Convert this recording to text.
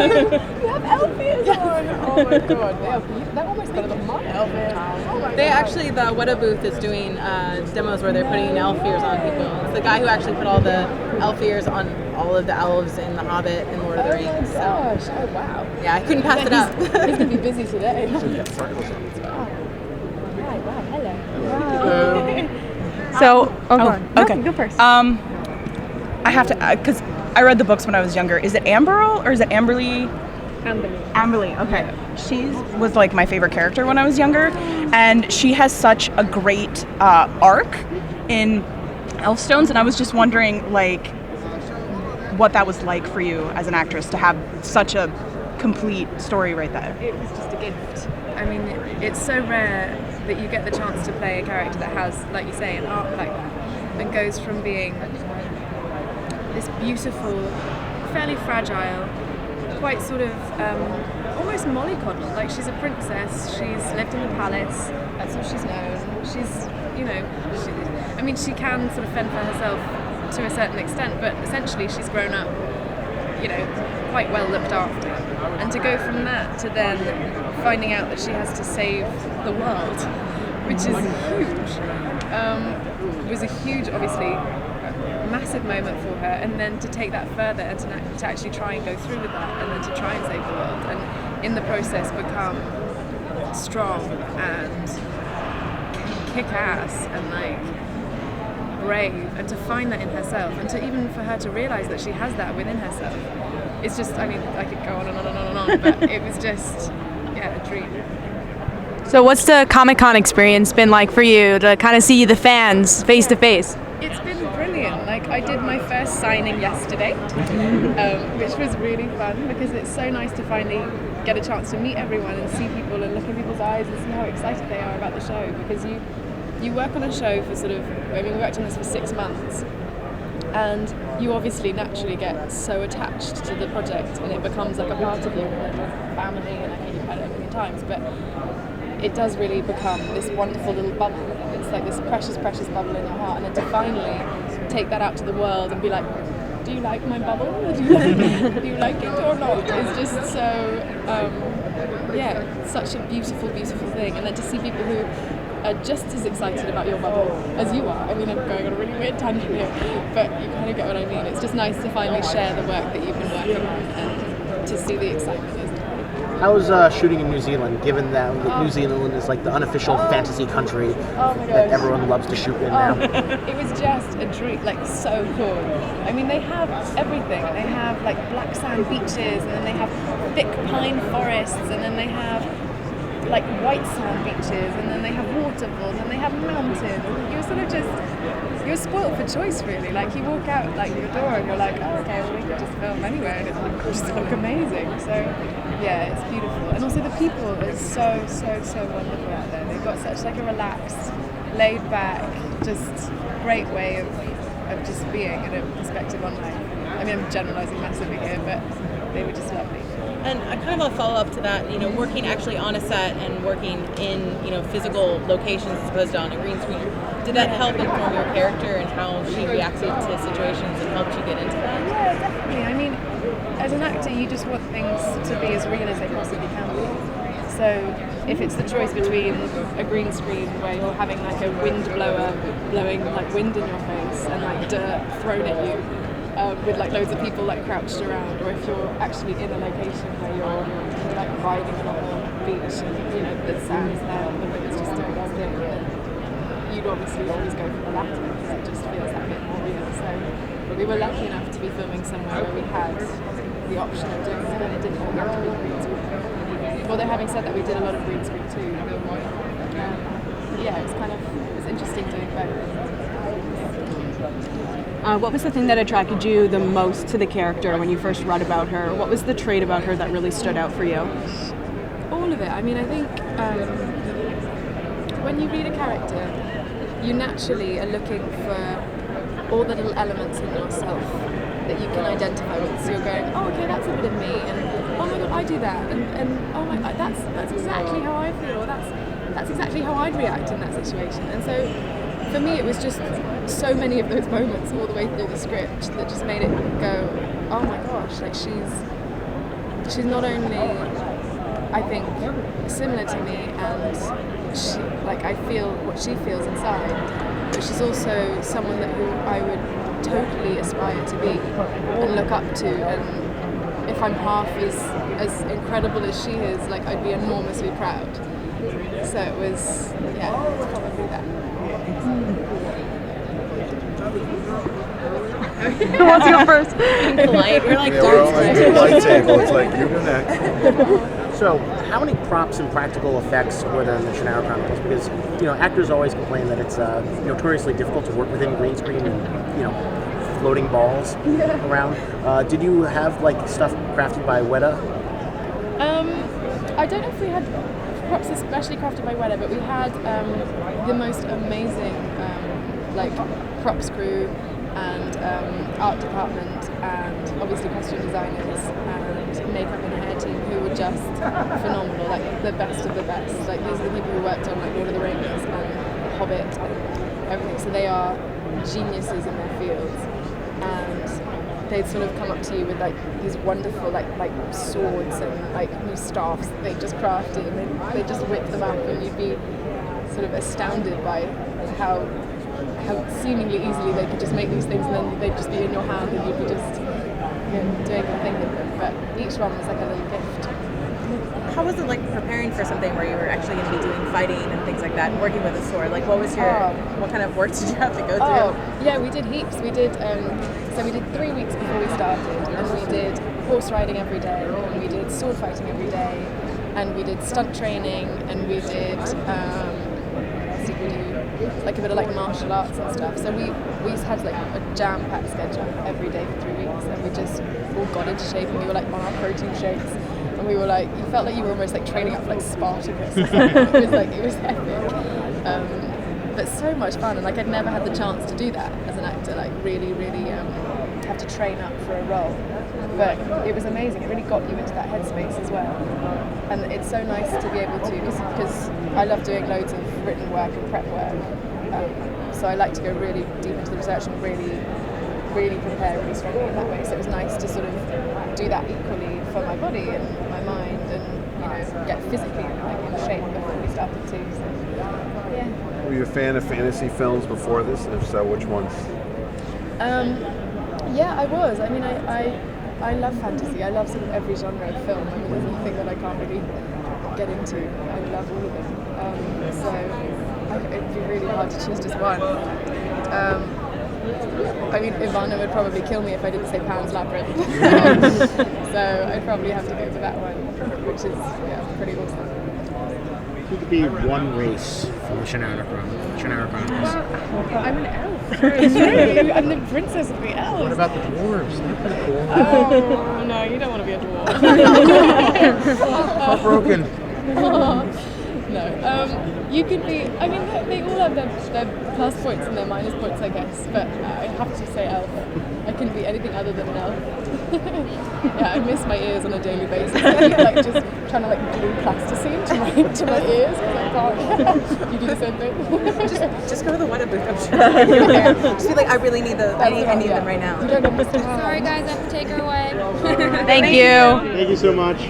You have elf ears on. Oh my god, they're almost better than my elf ears. Oh my They god. actually, the Weta booth is doing demos where they're putting elf ears on people. It's the guy who actually put all the elf ears on all of the elves in The Hobbit and Lord of the Rings. Oh my gosh, oh wow. Yeah, I couldn't pass it up. He's going to be busy today. Wow, hello. So, okay. No, go first. I have to, because I read the books when I was younger. Is it Amberl or is it Amberly? Amberly, okay. She was like my favorite character when I was younger, and she has such a great arc in Elfstones, and I was just wondering, like, what that was like for you as an actress to have such a complete story right there. It was just a gift. I mean, it's so rare that you get the chance to play a character that has, like you say, an arc like that, and goes from being this beautiful, fairly fragile, quite sort of almost mollycoddle. Like, she's a princess, she's lived in the palace, that's all she's known. She's, you know, she can sort of fend for herself to a certain extent, but essentially she's grown up, you know, quite well looked after. And to go from that to then finding out that she has to save the world, which is huge, was a huge, obviously, massive moment for her, and then to take that further and to actually try and go through with that, and then to try and save the world, and in the process become strong and kick ass and like brave, and to find that in herself, and to even for her to realise that she has that within herself. It's just, I mean, I could go on and on and on and on, but it was just, yeah, a dream. So what's the Comic-Con experience been like for you to kind of see the fans face to face? It's been brilliant. Like, I did my first signing yesterday, which was really fun because it's so nice to finally get a chance to meet everyone and see people and look in people's eyes and see how excited they are about the show, because you work on a show for sort of, I mean, we worked on this for 6 months, and you obviously naturally get so attached to the project and it becomes like a part of you, like a family, and I know you've had it a million times, but it does really become this wonderful little bubble. It's like this precious, precious bubble in your heart, and then to finally take that out to the world and be like, do you like my bubble? Do you like it or not? It's just so, such a beautiful, beautiful thing. And then to see people who are just as excited about your bubble as you are. I mean, I'm going on a really weird tangent here, but you kind of get what I mean. It's just nice to finally share the work that you've been working on and to see the excitement. How's shooting in New Zealand, given that New Zealand is like the unofficial fantasy country that everyone loves to shoot in now? It was just a dream, like so cool. I mean, they have everything. They have like black sand beaches, and then they have thick pine forests, and then they have like white sand beaches, and then they have waterfalls, and they have mountains. You're sort of just, you're spoiled for choice, really. Like, you walk out like your door and you're like, oh, okay, well, we could just film anywhere, and it just look amazing. So yeah, it's beautiful. And also the people are so wonderful out there. They've got such like a relaxed, laid back, just great way of just being, and a perspective on life. I mean, I'm generalising massively here, but they were just lovely. And I kind of a follow-up to that, you know, working actually on a set and working in, you know, physical locations as opposed to on a green screen, did that help inform your character and how she reacted to situations and helped you get into that? Yeah, definitely. I mean, as an actor, you just want things to be as real as they possibly can be. So if it's the choice between a green screen where you're having like a wind blower blowing like wind in your face and like dirt thrown at you, with like loads of people like crouched around, or if you're actually in a location where you're like riding along a beach and, you know, the sand's there and the wind's just doing its thing, you'd obviously always go for the latter because it just feels that bit more real. So we were lucky enough to be filming somewhere where we had the option of doing that, and it didn't have to be green screen. Although having said that, we did a lot of green screen too. Yeah, it was interesting doing both. What was the thing that attracted you the most to the character when you first read about her? What was the trait about her that really stood out for you? All of it. I mean, I think when you read a character, you naturally are looking for all the little elements in yourself that you can identify with. So you're going, oh, okay, that's a bit of me, and oh my god, I do that, and oh my god, that's exactly how I feel, or that's exactly how I'd react in that situation. And so for me, it was just so many of those moments all the way through the script that just made it go, oh my gosh, like she's she's not only, I think, similar to me, and she, like, I feel what she feels inside, but she's also someone who I would totally aspire to be and look up to, and if I'm half as incredible as she is, like, I'd be enormously proud. So it was, yeah, it's probably that. Who wants to go first? Polite. We're like We're all darts. at the light table. It's like, you go next. So, how many props and practical effects were there in the Shannara Chronicles? Because, actors always complain that it's notoriously difficult to work within green screen and, floating balls around. Did you have, like, stuff crafted by Weta? I don't know if we had props especially crafted by Weta, but we had the most amazing, props crew and art department and obviously costume designers and makeup and hair team who were just phenomenal, like the best of the best. Like, these are the people who worked on, like, Lord of the Rings and Hobbit and everything. So they are geniuses in their fields, and they'd sort of come up to you with, like, these wonderful like swords and, like, new staffs that they just crafted, and they just whip them up, and you'd be sort of astounded by how seemingly easily they could just make these things, and then they'd just be in your hand and you'd be just doing a thing with them. But each one was like a little gift. How was it like preparing for something where you were actually going to be doing fighting and things like that, and working with a sword? Like, what was what kind of work did you have to go through? Yeah, we did heaps. We did so we did 3 weeks before we started, and we did horse riding every day, and we did sword fighting every day, and we did stunt training, and we did what else did we do? Like a bit of, like, martial arts and stuff. So we had, like, a jam-packed schedule every day for 3 weeks, and we just all got into shape, and we were, like, on our protein shakes, and we were, like, you felt like you were almost, like, training up for, like, Spartacus or something. it was epic, but so much fun, and, like, I'd never had the chance to do that as an actor, like, really have to train up for a role. But it was amazing. It really got you into that headspace as well. And it's so nice to be able to, because I love doing loads of written work and prep work. So I like to go really deep into the research and really prepare really strongly in that way. So it was nice to sort of do that equally for my body and my mind, and, get physically, like, in shape before we started too. So, yeah. Were you a fan of fantasy films before this? And if so, which ones? Yeah, I was. I mean, I love fantasy. I love sort of every genre of film. I mean, there's nothing that I can't really get into. I love all of them. So it'd be really hard to choose just one. I mean, Ivana would probably kill me if I didn't say Pan's Labyrinth. So I'd probably have to go for that one, which is, pretty awesome. Who could be one race from the Shannara Chronicles? I'm an elf. Sorry, I'm the princess of the elves. What about the dwarves? They're pretty cool. Oh, no, you don't want to be a dwarf. Broken. No, you could be, I mean, they all have their plus points and their minus points, I guess, but I have to say elf. I couldn't be anything other than an elf. Yeah, I miss my ears on a daily basis. I keep, like, just trying to, like, glue plasticine to my ears, because I can't. You do the same thing? Just go to the Weta booth, I'm sure. Just be like, I really need I need them right now. You don't understand. Sorry guys, I have to take her away. Thank you. Thank you so much.